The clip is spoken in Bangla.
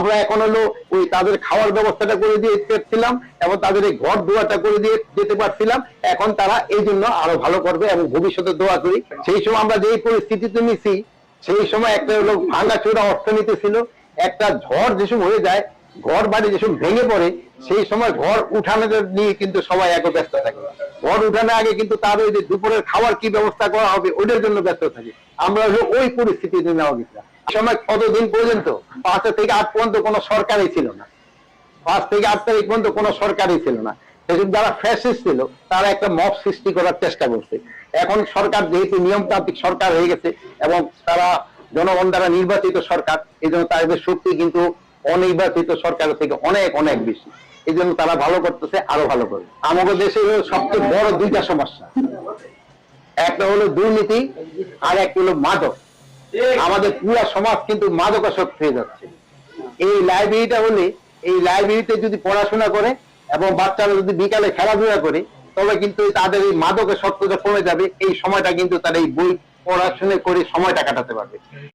আমরা এখন হলো ওই তাদের খাওয়ার ব্যবস্থাটা করে দিয়ে ছিলাম এবং তাদের এই ঘর দোয়াটা করে দিয়ে যেতে পারছিলাম। এখন তারা এই জন্য আরো ভালো করবে এবং ভবিষ্যতে দোয়া করি। সেই সময় আমরা যেই পরিস্থিতিতে নিছি, সেই সময় একটা হলো ভাঙাচোরা অর্থনীতি ছিল। একটা ঝড় যেসব হয়ে যায়, ঘর বাড়ি যেসব ভেঙে পড়ে, সেই সময় ঘর উঠানো নিয়ে কিন্তু সবাই এক ব্যস্ত থাকে। ঘর উঠানোর আগে কিন্তু তার ওই যে দুপুরের খাবার কি ব্যবস্থা করা হবে ওইটার জন্য ব্যস্ত থাকে। আমরা হলো ওই পরিস্থিতিতে নেওয়া গেছিলাম। সময় কতদিন পর্যন্ত 5 থেকে 8 পর্যন্ত কোনো সরকারই ছিল না। 5 থেকে 8 তারিখ পর্যন্ত কোনো সরকারই ছিল না। যারা ফ্যাসিস্ট ছিল তারা একটা মব সৃষ্টি করার চেষ্টা করছে। এখন সরকার যেহেতু নিয়মতান্ত্রিক সরকার হয়ে গেছে এবং তারা জনগণ দ্বারা নির্বাচিত সরকার, এই জন্য তাদের শক্তি কিন্তু অনির্বাচিত সরকারের থেকে অনেক অনেক বেশি। এই জন্য তারা ভালো করতেছে, আরো ভালো করবে। আমাদের দেশে সবচেয়ে বড় দুইটা সমস্যা, একটা হলো দুর্নীতি আর একটা হলো মাদক। আমাদের পুরা সমাজ কিন্তু মাদকাসক্ত হয়ে যাচ্ছে। এই লাইব্রেরিটা হলে, এই লাইব্রেরিতে যদি পড়াশোনা করে এবং বাচ্চারা যদি বিকালে খেলাধুলা করে, তবে কিন্তু তাদের এই মাদকের সত্যতা কমে যাবে। এই সময়টা কিন্তু তারা এই বই পড়াশোনা করে সময়টা কাটাতে পারবে।